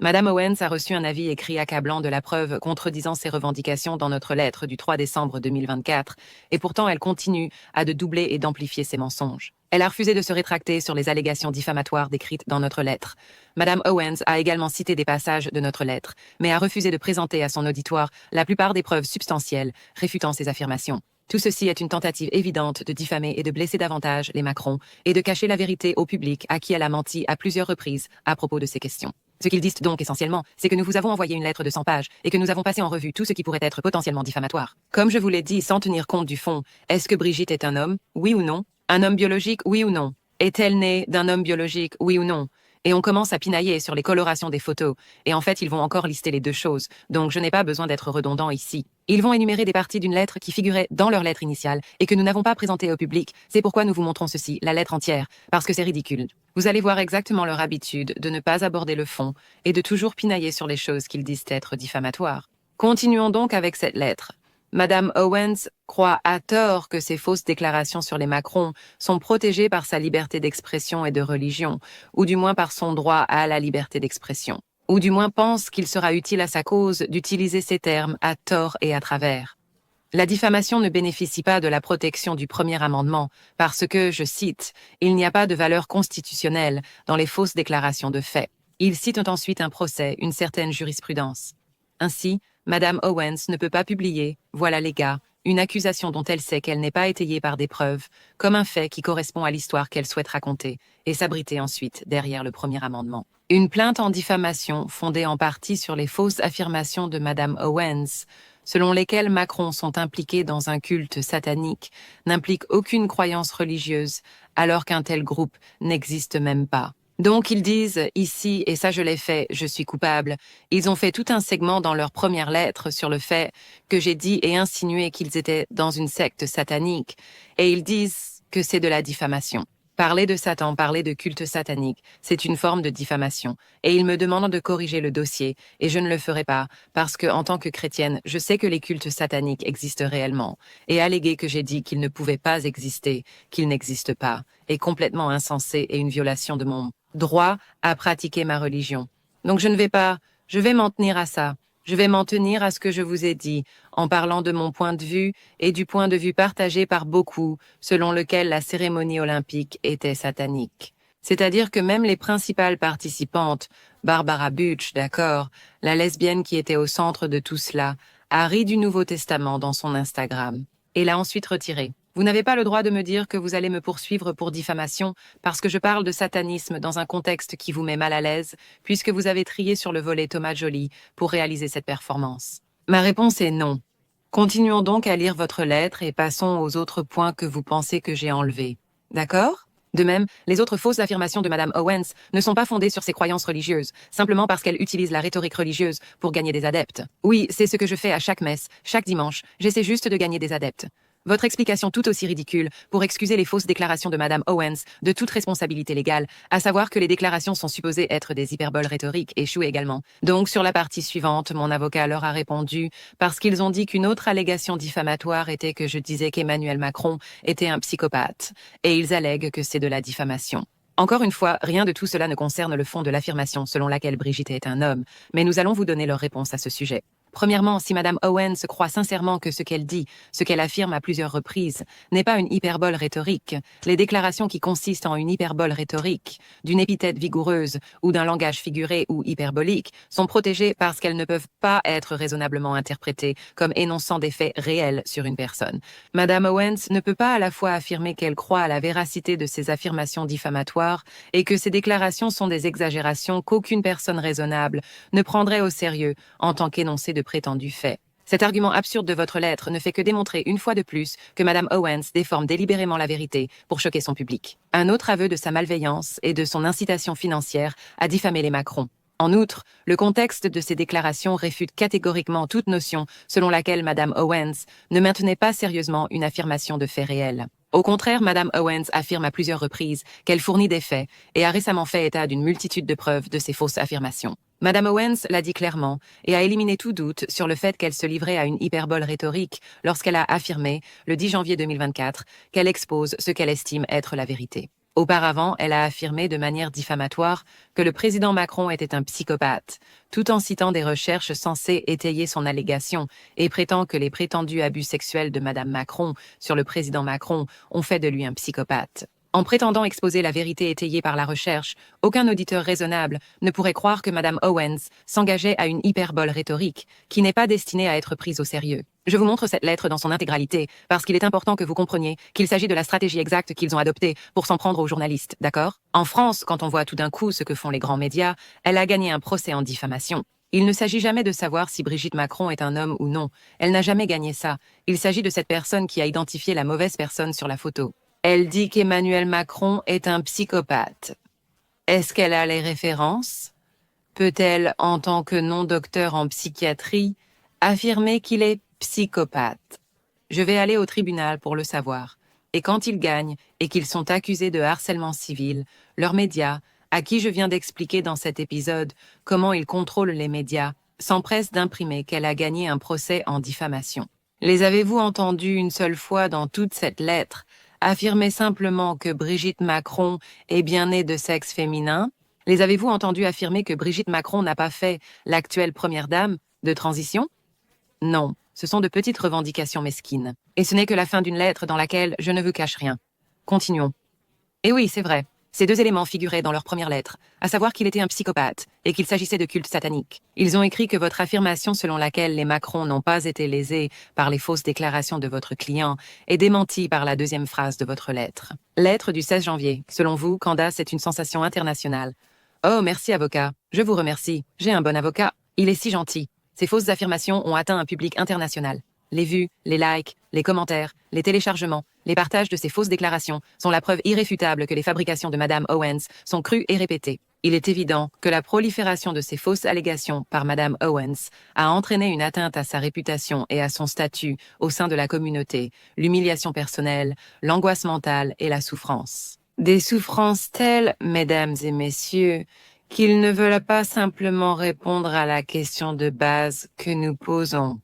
Madame Owens a reçu un avis écrit accablant de la preuve contredisant ses revendications dans notre lettre du 3 décembre 2024, et pourtant elle continue à de doubler et d'amplifier ses mensonges. Elle a refusé de se rétracter sur les allégations diffamatoires décrites dans notre lettre. Madame Owens a également cité des passages de notre lettre, mais a refusé de présenter à son auditoire la plupart des preuves substantielles réfutant ses affirmations. Tout ceci est une tentative évidente de diffamer et de blesser davantage les Macron et de cacher la vérité au public à qui elle a menti à plusieurs reprises à propos de ces questions. Ce qu'ils disent donc essentiellement, c'est que nous vous avons envoyé une lettre de 100 pages et que nous avons passé en revue tout ce qui pourrait être potentiellement diffamatoire. Comme je vous l'ai dit sans tenir compte du fond, est-ce que Brigitte est un homme? Oui ou non? Un homme biologique? Oui ou non? Est-elle née d'un homme biologique? Oui ou non? Et on commence à pinailler sur les colorations des photos. Et en fait, ils vont encore lister les deux choses. Donc je n'ai pas besoin d'être redondant ici. Ils vont énumérer des parties d'une lettre qui figurait dans leur lettre initiale et que nous n'avons pas présentée au public. C'est pourquoi nous vous montrons ceci, la lettre entière, parce que c'est ridicule. Vous allez voir exactement leur habitude de ne pas aborder le fond et de toujours pinailler sur les choses qu'ils disent être diffamatoires. Continuons donc avec cette lettre. Madame Owens croit à tort que ces fausses déclarations sur les Macron sont protégées par sa liberté d'expression et de religion, ou du moins par son droit à la liberté d'expression, ou du moins pense qu'il sera utile à sa cause d'utiliser ces termes à tort et à travers. La diffamation ne bénéficie pas de la protection du premier amendement parce que, je cite, « il n'y a pas de valeur constitutionnelle dans les fausses déclarations de fait ». Ils citent ensuite un procès, une certaine jurisprudence. Ainsi, Madame Owens ne peut pas publier, voilà les gars, une accusation dont elle sait qu'elle n'est pas étayée par des preuves, comme un fait qui correspond à l'histoire qu'elle souhaite raconter, et s'abriter ensuite derrière le premier amendement. Une plainte en diffamation fondée en partie sur les fausses affirmations de Madame Owens, selon lesquelles Macron sont impliqués dans un culte satanique, n'implique aucune croyance religieuse, alors qu'un tel groupe n'existe même pas. Donc ils disent ici, et ça je l'ai fait, je suis coupable, ils ont fait tout un segment dans leur première lettre sur le fait que j'ai dit et insinué qu'ils étaient dans une secte satanique, et ils disent que c'est de la diffamation. Parler de Satan, parler de culte satanique, c'est une forme de diffamation, et ils me demandent de corriger le dossier, et je ne le ferai pas, parce que, en tant que chrétienne, je sais que les cultes sataniques existent réellement, et alléguer que j'ai dit qu'ils ne pouvaient pas exister, qu'ils n'existent pas, est complètement insensé et une violation de mon droit à pratiquer ma religion. Donc je vais m'en tenir à ça. Je vais m'en tenir à ce que je vous ai dit, en parlant de mon point de vue et du point de vue partagé par beaucoup, selon lequel la cérémonie olympique était satanique. C'est-à-dire que même les principales participantes, Barbara Butch, d'accord, la lesbienne qui était au centre de tout cela, a ri du Nouveau Testament dans son Instagram, et l'a ensuite retiré. Vous n'avez pas le droit de me dire que vous allez me poursuivre pour diffamation parce que je parle de satanisme dans un contexte qui vous met mal à l'aise, puisque vous avez trié sur le volet Thomas Joly pour réaliser cette performance. Ma réponse est non. Continuons donc à lire votre lettre et passons aux autres points que vous pensez que j'ai enlevés. D'accord ? De même, les autres fausses affirmations de Madame Owens ne sont pas fondées sur ses croyances religieuses, simplement parce qu'elle utilise la rhétorique religieuse pour gagner des adeptes. Oui, c'est ce que je fais à chaque messe, chaque dimanche, j'essaie juste de gagner des adeptes. Votre explication tout aussi ridicule pour excuser les fausses déclarations de Madame Owens de toute responsabilité légale, à savoir que les déclarations sont supposées être des hyperboles rhétoriques, échouent également. Donc, sur la partie suivante, mon avocat leur a répondu parce qu'ils ont dit qu'une autre allégation diffamatoire était que je disais qu'Emmanuel Macron était un psychopathe, et ils allèguent que c'est de la diffamation. Encore une fois, rien de tout cela ne concerne le fond de l'affirmation selon laquelle Brigitte est un homme, mais nous allons vous donner leur réponse à ce sujet. Premièrement, si Madame Owens croit sincèrement que ce qu'elle dit, ce qu'elle affirme à plusieurs reprises, n'est pas une hyperbole rhétorique, les déclarations qui consistent en une hyperbole rhétorique, d'une épithète vigoureuse ou d'un langage figuré ou hyperbolique, sont protégées parce qu'elles ne peuvent pas être raisonnablement interprétées comme énonçant des faits réels sur une personne. Madame Owens ne peut pas à la fois affirmer qu'elle croit à la véracité de ses affirmations diffamatoires et que ces déclarations sont des exagérations qu'aucune personne raisonnable ne prendrait au sérieux en tant qu'énoncé de prétendus faits. Cet argument absurde de votre lettre ne fait que démontrer une fois de plus que Madame Owens déforme délibérément la vérité pour choquer son public. Un autre aveu de sa malveillance et de son incitation financière à diffamer les Macron. En outre, le contexte de ces déclarations réfute catégoriquement toute notion selon laquelle Madame Owens ne maintenait pas sérieusement une affirmation de faits réels. Au contraire, Madame Owens affirme à plusieurs reprises qu'elle fournit des faits et a récemment fait état d'une multitude de preuves de ces fausses affirmations. Madame Owens l'a dit clairement et a éliminé tout doute sur le fait qu'elle se livrait à une hyperbole rhétorique lorsqu'elle a affirmé, le 10 janvier 2024, qu'elle expose ce qu'elle estime être la vérité. Auparavant, elle a affirmé de manière diffamatoire que le président Macron était un psychopathe, tout en citant des recherches censées étayer son allégation et prétend que les prétendus abus sexuels de Madame Macron sur le président Macron ont fait de lui un psychopathe. En prétendant exposer la vérité étayée par la recherche, aucun auditeur raisonnable ne pourrait croire que Madame Owens s'engageait à une hyperbole rhétorique qui n'est pas destinée à être prise au sérieux. Je vous montre cette lettre dans son intégralité parce qu'il est important que vous compreniez qu'il s'agit de la stratégie exacte qu'ils ont adoptée pour s'en prendre aux journalistes, d'accord? En France, quand on voit tout d'un coup ce que font les grands médias, elle a gagné un procès en diffamation. Il ne s'agit jamais de savoir si Brigitte Macron est un homme ou non. Elle n'a jamais gagné ça. Il s'agit de cette personne qui a identifié la mauvaise personne sur la photo. Elle dit qu'Emmanuel Macron est un psychopathe. Est-ce qu'elle a les références? Peut-elle, en tant que non-docteur en psychiatrie, affirmer qu'il est psychopathe? Je vais aller au tribunal pour le savoir. Et quand ils gagnent et qu'ils sont accusés de harcèlement civil, leurs médias, à qui je viens d'expliquer dans cet épisode comment ils contrôlent les médias, s'empressent d'imprimer qu'elle a gagné un procès en diffamation. Les avez-vous entendus une seule fois dans toute cette lettre affirmer simplement que Brigitte Macron est bien née de sexe féminin? Les avez-vous entendus affirmer que Brigitte Macron n'a pas fait l'actuelle première dame de transition? Non, ce sont de petites revendications mesquines. Et ce n'est que la fin d'une lettre dans laquelle je ne vous cache rien. Continuons. Et oui, c'est vrai. Ces deux éléments figuraient dans leur première lettre, à savoir qu'il était un psychopathe et qu'il s'agissait de culte satanique. Ils ont écrit que votre affirmation selon laquelle les Macron n'ont pas été lésés par les fausses déclarations de votre client est démentie par la deuxième phrase de votre lettre. Lettre du 16 janvier. Selon vous, Candace est une sensation internationale. Oh, merci avocat. Je vous remercie. J'ai un bon avocat. Il est si gentil. Ces fausses affirmations ont atteint un public international. Les vues, les likes, les commentaires, les téléchargements, les partages de ces fausses déclarations sont la preuve irréfutable que les fabrications de Madame Owens sont crues et répétées. Il est évident que la prolifération de ces fausses allégations par Madame Owens a entraîné une atteinte à sa réputation et à son statut au sein de la communauté, l'humiliation personnelle, l'angoisse mentale et la souffrance. Des souffrances telles, mesdames et messieurs, qu'ils ne veulent pas simplement répondre à la question de base que nous posons.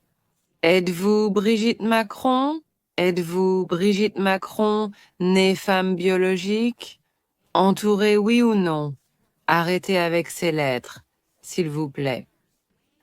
Êtes-vous Brigitte Macron? Êtes-vous Brigitte Macron, née femme biologique? Entourée, oui ou non? Arrêtez avec ces lettres, s'il vous plaît.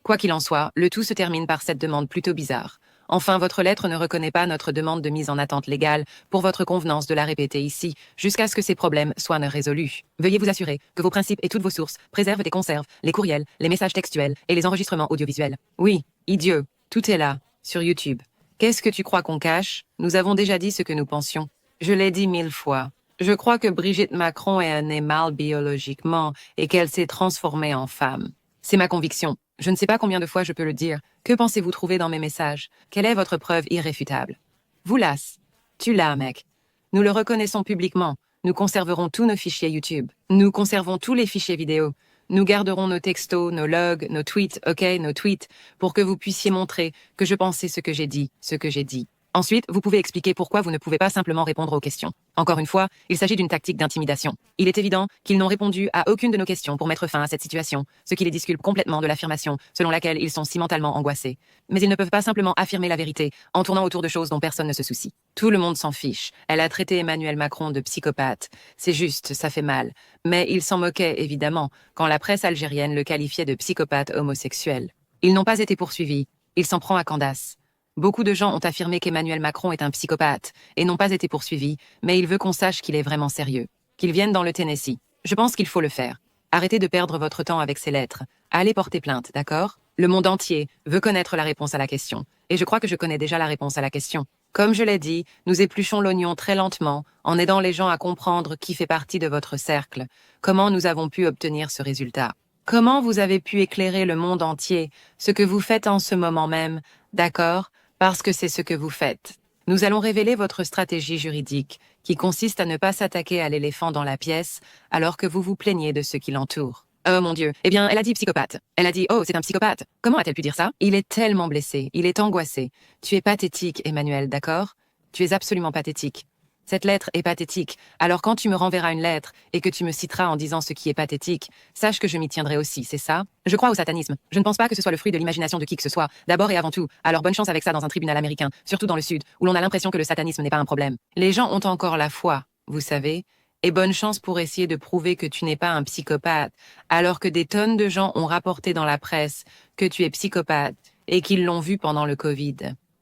Quoi qu'il en soit, le tout se termine par cette demande plutôt bizarre. Enfin, votre lettre ne reconnaît pas notre demande de mise en attente légale pour votre convenance de la répéter ici, jusqu'à ce que ces problèmes soient résolus. Veuillez vous assurer que vos principes et toutes vos sources préservent et conservent les courriels, les messages textuels et les enregistrements audiovisuels. Oui, idiot, tout est là, sur YouTube. Qu'est-ce que tu crois qu'on cache? Nous avons déjà dit ce que nous pensions. Je l'ai dit 1000 fois. Je crois que Brigitte Macron est née mâle biologiquement et qu'elle s'est transformée en femme. C'est ma conviction. Je ne sais pas combien de fois je peux le dire. Que pensez-vous trouver dans mes messages? Quelle est votre preuve irréfutable? Vous l'as. Tu l'as, mec. Nous le reconnaissons publiquement. Nous conserverons tous nos fichiers YouTube. Nous conservons tous les fichiers vidéo. Nous garderons nos textos, nos logs, nos tweets, nos tweets, pour que vous puissiez montrer que je pensais ce que j'ai dit. Ensuite, vous pouvez expliquer pourquoi vous ne pouvez pas simplement répondre aux questions. Encore une fois, il s'agit d'une tactique d'intimidation. Il est évident qu'ils n'ont répondu à aucune de nos questions pour mettre fin à cette situation, ce qui les disculpe complètement de l'affirmation selon laquelle ils sont si mentalement angoissés. Mais ils ne peuvent pas simplement affirmer la vérité en tournant autour de choses dont personne ne se soucie. Tout le monde s'en fiche. Elle a traité Emmanuel Macron de psychopathe. C'est juste, ça fait mal. Mais ils s'en moquaient, évidemment, quand la presse algérienne le qualifiait de psychopathe homosexuel. Ils n'ont pas été poursuivis. Il s'en prend à Candace. Beaucoup de gens ont affirmé qu'Emmanuel Macron est un psychopathe et n'ont pas été poursuivis, mais il veut qu'on sache qu'il est vraiment sérieux. Qu'il vienne dans le Tennessee. Je pense qu'il faut le faire. Arrêtez de perdre votre temps avec ces lettres. Allez porter plainte, d'accord? Le monde entier veut connaître la réponse à la question. Et je crois que je connais déjà la réponse à la question. Comme je l'ai dit, nous épluchons l'oignon très lentement, en aidant les gens à comprendre qui fait partie de votre cercle, comment nous avons pu obtenir ce résultat. Comment vous avez pu éclairer le monde entier, ce que vous faites en ce moment même, d'accord? Parce que c'est ce que vous faites. Nous allons révéler votre stratégie juridique, qui consiste à ne pas s'attaquer à l'éléphant dans la pièce, alors que vous vous plaignez de ce qui l'entoure. Oh mon Dieu, eh bien, elle a dit psychopathe. Elle a dit, oh, c'est un psychopathe. Comment a-t-elle pu dire ça? Il est tellement blessé, il est angoissé. Tu es pathétique, Emmanuel, d'accord? Tu es absolument pathétique. Cette lettre est pathétique. Alors quand tu me renverras une lettre et que tu me citeras en disant ce qui est pathétique, sache que je m'y tiendrai aussi, c'est ça? Je crois au satanisme. Je ne pense pas que ce soit le fruit de l'imagination de qui que ce soit, d'abord et avant tout. Alors bonne chance avec ça dans un tribunal américain, surtout dans le Sud, où l'on a l'impression que le satanisme n'est pas un problème. Les gens ont encore la foi, vous savez, Et bonne chance pour essayer de prouver que tu n'es pas un psychopathe, alors que des tonnes de gens ont rapporté dans la presse que tu es psychopathe et qu'ils l'ont vu pendant le Covid.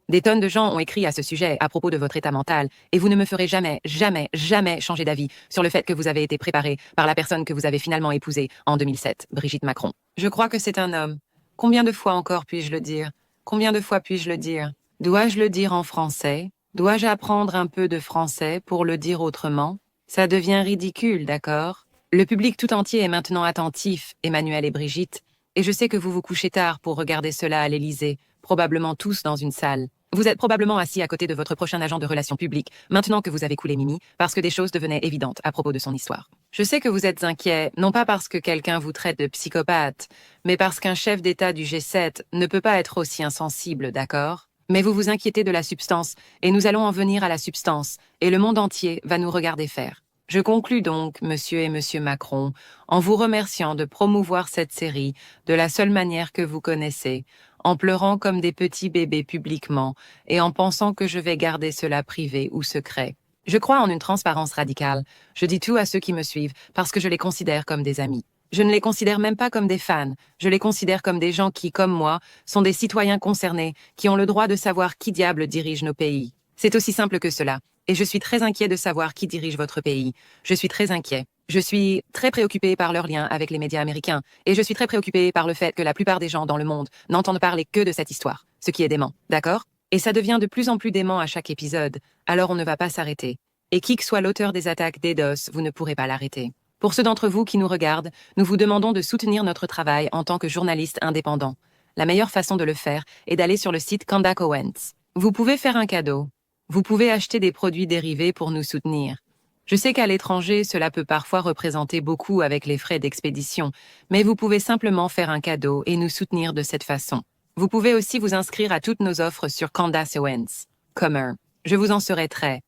Des tonnes de gens ont écrit à ce sujet à propos de votre état mental, et vous ne me ferez jamais, jamais, jamais changer d'avis sur le fait que vous avez été préparé par la personne que vous avez finalement épousée en 2007, Brigitte Macron. Je crois que c'est un homme. Combien de fois encore puis-je le dire? Combien de fois puis-je le dire? Dois-je le dire en français? Dois-je apprendre un peu de français pour le dire autrement? Ça devient ridicule, d'accord? Le public tout entier est maintenant attentif, Emmanuel et Brigitte, et je sais que vous vous couchez tard pour regarder cela à l'Élysée, probablement tous dans une salle. Vous êtes probablement assis à côté de votre prochain agent de relations publiques, maintenant que vous avez coulé Mimi, parce que des choses devenaient évidentes à propos de son histoire. Je sais que vous êtes inquiet, non pas parce que quelqu'un vous traite de psychopathe, mais parce qu'un chef d'État du G7 ne peut pas être aussi insensible, d'accord? Mais vous vous inquiétez de la substance, et nous allons en venir à la substance, et le monde entier va nous regarder faire. Je conclus donc, monsieur et monsieur Macron, en vous remerciant de promouvoir cette série de la seule manière que vous connaissez, en pleurant comme des petits bébés publiquement, et en pensant que je vais garder cela privé ou secret. Je crois en une transparence radicale. Je dis tout à ceux qui me suivent, parce que je les considère comme des amis. Je ne les considère même pas comme des fans, je les considère comme des gens qui, comme moi, sont des citoyens concernés, qui ont le droit de savoir qui diable dirige nos pays. C'est aussi simple que cela. Et je suis très inquiet de savoir qui dirige votre pays. Je suis très inquiet. Je suis très préoccupé par leur lien avec les médias américains. Et je suis très préoccupé par le fait que la plupart des gens dans le monde n'entendent parler que de cette histoire. Ce qui est dément, d'accord? Et ça devient de plus en plus dément à chaque épisode. Alors on ne va pas s'arrêter. Et qui que soit l'auteur des attaques DDoS, vous ne pourrez pas l'arrêter. Pour ceux d'entre vous qui nous regardent, nous vous demandons de soutenir notre travail en tant que journaliste indépendant. La meilleure façon de le faire est d'aller sur le site Candace Owens. Vous pouvez faire un cadeau. Vous pouvez acheter des produits dérivés pour nous soutenir. Je sais qu'à l'étranger, cela peut parfois représenter beaucoup avec les frais d'expédition, mais vous pouvez simplement faire un cadeau et nous soutenir de cette façon. Vous pouvez aussi vous inscrire à toutes nos offres sur Candace Owens. Comer. Je vous en serai très.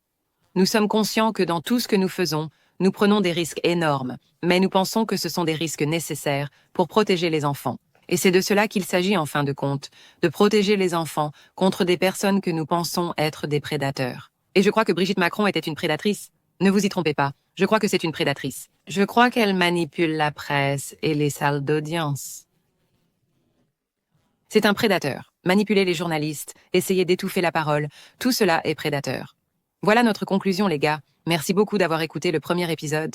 Nous sommes conscients que dans tout ce que nous faisons, nous prenons des risques énormes, mais nous pensons que ce sont des risques nécessaires pour protéger les enfants. Et c'est de cela qu'il s'agit en fin de compte, de protéger les enfants contre des personnes que nous pensons être des prédateurs. Et je crois que Brigitte Macron était une prédatrice. Ne vous y trompez pas, je crois que c'est une prédatrice. Je crois qu'elle manipule la presse et les salles d'audience. C'est un prédateur. Manipuler les journalistes, essayer d'étouffer la parole, tout cela est prédateur. Voilà notre conclusion, les gars. Merci beaucoup d'avoir écouté le premier épisode.